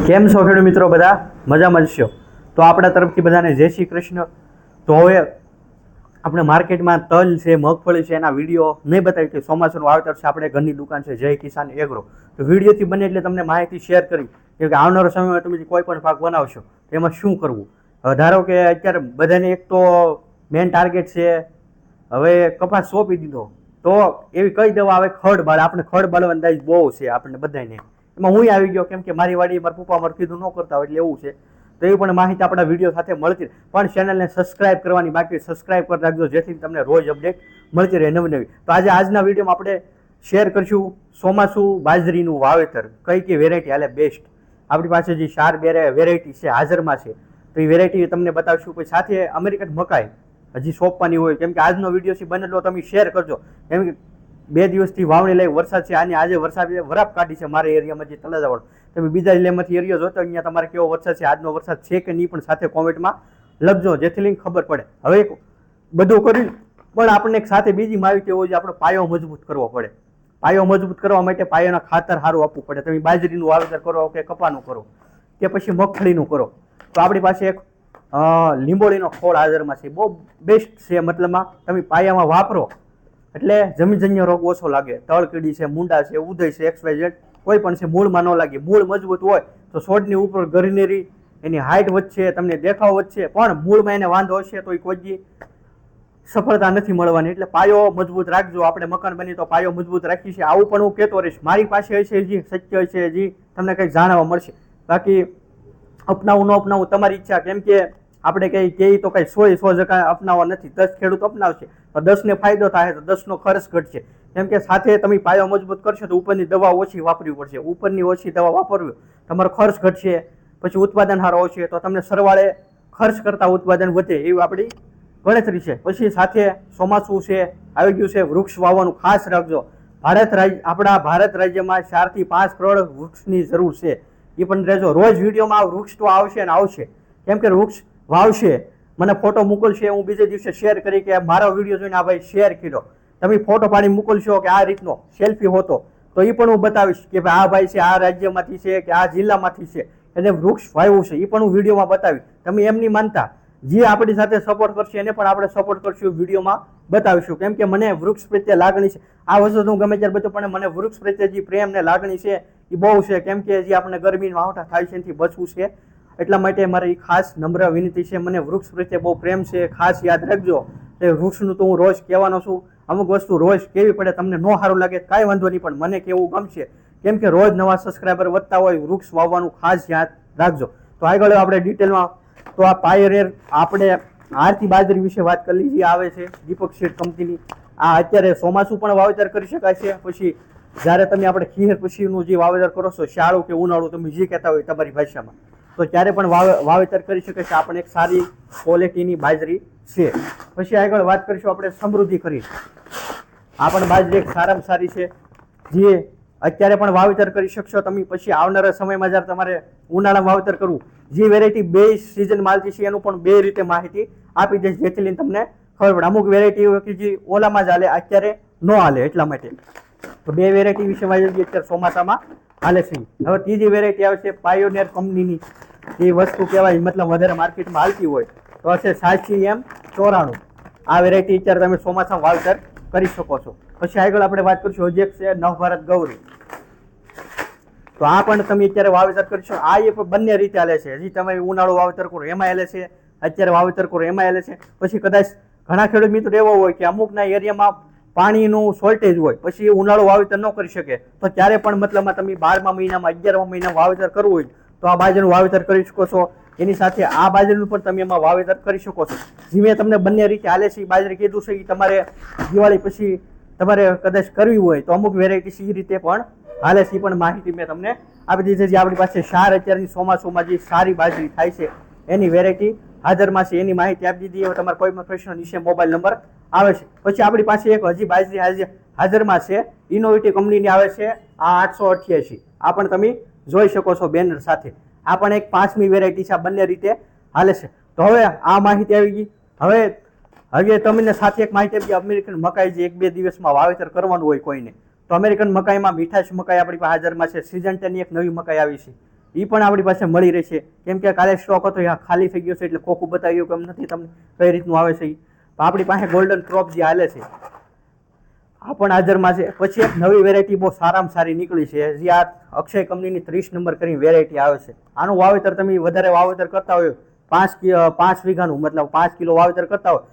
કેમ છો ખેડૂત મિત્રો? બધા મજામાં જ છો? તો આપણા તરફથી બધાને જય શ્રી કૃષ્ણ। તો હવે આપણે માર્કેટમાં તલ છે, મગફળી છે, એના વિડીયો નહીં બતાવી કે ચોમાસાનું વાવેતર છે, આપણે ઘરની દુકાન છે જય કિસાન એગ્રો, તો વિડીયોથી બને એટલે તમને માહિતી શેર કરી કે આવનારા સમયમાં તમે કોઈ પણ પાક બનાવશો તો એમાં શું કરવું। ધારો કે અત્યારે બધાને એક તો મેઇન ટાર્ગેટ છે, હવે કપાસ સોંપી દીધો તો એવી કઈ દવા આવે ખડ બાળ, આપણે ખડ બાળવાનો અંદાજ બહુ છે આપણને બધાને, એમાં હું આવી ગયો કેમ કે મારી વાડી મારા પપ્પા મારે કીધું ન કરતા હોય એટલે એવું છે। તો એ પણ માહિતી આપણા વિડીયો સાથે મળતી, પણ ચેનલને સબસ્ક્રાઇબ કરવાની બાકી, સબસ્ક્રાઇબ કરી રાખજો જેથી તમને રોજ અપડેટ મળતી રહે નવી નવી। તો આજના વિડીયોમાં આપણે શેર કરીશું ચોમાસુ બાજરીનું વાવેતર, કઈ કઈ વેરાયટી હાલે બેસ્ટ, આપણી પાસે જે 4 વેરાયટી છે હાજરમાં છે તો એ વેરાયટી તમને બતાવશું। પછી સાથે અમેરિકન મકાઈ હજી સોંપવાની હોય, કેમ કે આજનો વિડીયો છે બનેલો તમે શેર કરજો, કેમ કે 2 દિવસથી વાવણી લઈ વરસાદ છે, આની આજે વરસાદ વરાપ કાઢી છે મારા એરિયામાં જે તળાજાવાળો, તમે બીજા જિલ્લામાંથી એરિયો જોતો અહીંયા તમારે કેવો વરસાદ છે, આજનો વરસાદ છે કે નહીં પણ સાથે કોમેન્ટમાં લખજો જેથી લઈને ખબર પડે। હવે બધું કર્યું પણ આપણને એક સાથે બીજી માહિતી હોય છે, આપણો પાયો મજબૂત કરવો પડે। પાયો મજબૂત કરવા માટે પાયાના ખાતર સારું આપવું પડે। તમે બાજરીનું વાવેતર કરો કે કપાનું કરો કે પછી મગફળીનું કરો તો આપણી પાસે એક લીંબોળીનો ખોળ હાજરમાં છે, બહુ બેસ્ટ છે, મતલબમાં તમે પાયામાં વાપરો એટલે જમીનજન્ય રોગ ઓછો લાગે, તળકીડી છે, મુંડા છે, ઉદય છે, XYZ કોઈ પણ છે, મૂળમાં ન લાગે। મૂળ મજબૂત હોય તો છોડની ઉપર ગ્રીનરી, એની હાઇટ વધશે, તમને દેખાવ વધશે, પણ મૂળમાં એને વાંધો હશે તો એ કોઈ સફળતા નથી મળવાની। એટલે પાયો મજબૂત રાખજો। આપણે મકાન બની તો પાયો મજબૂત રાખી છે, આવું પણ હું કહેતો રહીશ, મારી પાસે હશે હજી સત્ય હશે, હજી તમને કંઈક જાણવા મળશે, બાકી અપનાવું ન અપનાવું તમારી ઈચ્છા, કેમ કે આપણે કહીએ તો કઈ 100% અપનાવવા નથી, 10 ખેડૂત અપનાવશે તો 10 ને ફાયદો થાય તો 10નો ખર્ચ ઘટશે, કેમ કે સાથે તમે પાયો મજબૂત કરશો તો ઉપરની દવા ઓછી વાપરવી પડશે, ઉપરની ઓછી દવા વાપરવી તમારો ખર્ચ ઘટશે, પછી ઉત્પાદન સારો આવશે તો તમને સરવાળે ખર્ચ કરતા ઉત્પાદન વધે એવી આપણી ગણતરી છે। પછી સાથે ચોમાસું છે આવી ગયું છે, વૃક્ષ વાવવાનું ખાસ રાખજો। આપણા ભારત રાજ્યમાં 4 થી 5 કરોડ વૃક્ષની જરૂર છે, એ પણ રહેજો। રોજ વિડીયોમાં વૃક્ષ તો આવશે ને આવશે, કેમ કે વૃક્ષ વાવશે, મને ફોટો મોકલશે, હું બીજે દિવસે શેર કરી કે મારો વિડીયો જોઈને આ ભાઈ શેર કર્યો, તમે ફોટો પાડી મોકલશો કે આ રીતનો સેલ્ફી હોતો તો એ પણ હું બતાવીશ કે ભાઈ આ ભાઈ છે આ રાજ્યમાંથી છે કે આ જિલ્લામાંથી છે, એને વૃક્ષ વાવ્યું છે, એ પણ હું વિડીયોમાં બતાવીશ। તમે એમ નહીં માનતા, જે આપણી સાથે સપોર્ટ કરશે એને પણ આપણે સપોર્ટ કરશું, વિડીયોમાં બતાવીશું, કેમ કે મને વૃક્ષ પ્રત્યે લાગણી છે। આ વસ્તુ હું ગમે ત્યારે બધું, પણ મને વૃક્ષ પ્રત્યે જે પ્રેમ ને લાગણી છે એ બહુ છે, કેમ કે જે આપણે ગરમી વાવટા થાય છે એનાથી બચવું છે, એટલા માટે મારી ખાસ નમ્ર વિનંતી છે। મને વૃક્ષ પ્રત્યે બહુ પ્રેમ છે, ખાસ યાદ રાખજો એ વૃક્ષનું તો હું રોજ કહેવાનો છું। અમુક વસ્તુ રોજ કેવી પડે, તમને ન સારું લાગે કાંઈ વાંધો નહીં, પણ મને કેવું ગમશે, કેમ કે રોજ નવા સબસ્ક્રાઈબર વધતા હોય, વૃક્ષ વાવવાનું ખાસ યાદ રાખજો। તો આગળ આપણે ડિટેલમાં, તો આ પાયરેર આપણે આરતી બાજરી વિશે વાત કરી લીધી, આવે છે દીપક સીડ કંપનીની, આ અત્યારે ચોમાસું પણ વાવેતર કરી શકાય છે, પછી જ્યારે તમે આપણે ખીર પછીનું જે વાવેતર કરો છો, શિયાળું કે ઉનાળું તમે જે કહેતા હોય તમારી ભાષામાં, તો ત્યારે પણ વાવેતર કરી શકે છે, આપણે એક સારી ક્વોલિટીની બાજરી છે। પછી આગળ વાત કરીશું આપણે સમૃદ્ધિ કરી, આ પણ બાજરી એક સારામાં સારી છે, જે અત્યારે પણ વાવેતર કરી શકશો તમે, પછી આવનારા સમયમાં જ્યારે તમારે ઉનાળામાં વાવેતર કરવું, જે વેરાયટી 2 સિઝન માલતી છે એનું પણ 2 રીતે માહિતી આપી દઈશ જેથી લઈને તમને ખબર પડે। અમુક વેરાયટી હોય કે જે ઓલામાં જ હાલે, અત્યારે ન હાલે, એટલા માટે તો 2 વેરાયટી વિશે માહિતી અત્યારે ચોમાસામાં હાલે છે। હવે ત્રીજી વેરાયટી આવે છે પાયોનિયર કંપનીની, એ વસ્તુ કહેવાય, મતલબ વધારે માર્કેટમાં હાલતી હોય તો હશે 87M94, આ વેરાયટી અત્યારે તમે ચોમાસામાં વાવેતર કરી શકો છો। પછી આગળ આપણે વાત કરીશું હજી એક છે નવભારત ગૌરી, તો આ પણ તમે અત્યારે વાવેતર કરશો, આ એ પણ બંને રીતે હાલે છે, હજી તમે ઉનાળુ વાવેતર કરો એમાં હાલે છે, અત્યારે વાવેતર કરો એમાં હાલે છે। પછી કદાચ ઘણા ખેડૂત મિત્રો એવો હોય કે અમુકના એરિયામાં પાણીનું શોર્ટેજ હોય, પછી ઉનાળુ વાવેતર ન કરી શકે, તો ત્યારે પણ મતલબમાં તમે 12મા મહિનામાં 11મા મહિનામાં વાવેતર કરવું હોય તો આ બાજરીનું વાવેતર કરી શકો છો, એની સાથે આ બાજરીનું પણ તમે એમાં વાવેતર કરી શકો છો। જે મેં તમને બંને રીતે હાલે છે બાજરી કીધું છે, એ તમારે દિવાળી પછી તમારે કદાચ કરવી હોય તો અમુક વેરાયટી એ રીતે પણ હાલે છે, પણ માહિતી મેં તમને આપી દીધી। જે આપણી પાસે અત્યારની ચોમાસુમાં જે સારી બાજરી થાય છે એની વેરાયટી હાજરમાં છે, એની માહિતી આપી દીધી। હવે તમારે કોઈ પણ પ્રશ્ન નીચે મોબાઈલ નંબર આવે છે। પછી આપણી પાસે એક હજી બાજરી હાજરમાં છે, ઇનોવેટિવ કંપનીની આવે છે, આ 888, આ પણ તમે જોઈ શકો છો બેનર સાથે, આ પણ એક 5મી વેરાયટી છે, આ બંને રીતે હાલે છે। તો હવે આ માહિતી આવી ગઈ, હવે તમને સાથે એક માહિતી આપી, અમેરિકન મકાઈ જે 1-2 દિવસમાં વાવેતર કરવાનું હોય કોઈને, તો અમેરિકન મકાઈમાં મીઠાશ મકાઈ આપણી પાસે હાજરમાં છે, સિઝન્ટેની એક નવી મકાઈ આવી છે, એ પણ આપણી પાસે મળી રહેશે. કેમ કે કાલે સ્ટોક હતો એ ખાલી થઈ ગયો છે એટલે ખોખું બતાવ્યું કેમ નથી તમને કઈ રીતનું આવે છે ઈ. આપણી પાસે ગોલ્ડન ક્રોપ જે હાલે છે આ પણ હાજરમાં છે. પછી એક નવી વેરાયટી બહુ સારામાં સારી નીકળી છે જે આ અક્ષય કંપનીની 30 નંબર કરીને વેરાયટી આવે છે. આનું વાવેતર તમે વધારે વાવેતર કરતા હોય 5 વીઘાનું મતલબ 5 કિલો વાવેતર કરતા હોય,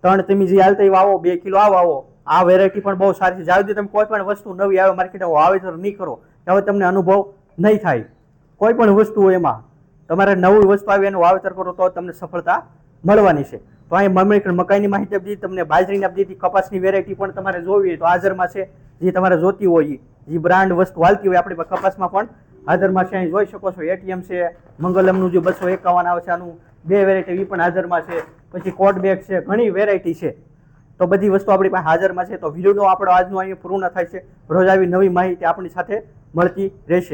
3 તમે જે હાલતા વાવો 2 કિલો આવો. આ વેરાયટી પણ બહુ સારી છે. જ્યાં સુધી તમે કોઈ પણ વસ્તુ નવી આવે માર્કેટમાં વાવેતર નહીં કરો ત્યાં તમને અનુભવ નહીં થાય. કોઈ પણ વસ્તુ હોય એમાં તમારે નવી વસ્તુ આવી એનું વાવેતર કરો તો તમને સફળતા મળવાની છે. તો અહીં મકાઈની માહિતી આપી દીધી, તમને બાજરીની આપી દીધી, કપાસની વેરાયટી પણ તમારે જોવી હોય તો હાજરમાં છે. જે તમારે જોતી હોય જે બ્રાન્ડ વસ્તુ હાલતી હોય આપણી કપાસમાં પણ હાજરમાં છે. અહીં જોઈ શકો છો એટીએમ છે, મંગલમનું જે 251 આવે છે આનું 2 વેરાયટી એ પણ હાજરમાં છે. પછી કોટ બેગ છે, ઘણી વેરાયટી છે. તો બધી વસ્તુ આપણી પાસે હાજરમાં છે. તો વિડીયોનો આપણો આજનો અહીં પૂર્ણ થાય છે. રોજ આવી નવી માહિતી આપણી સાથે મળતી રહેશે.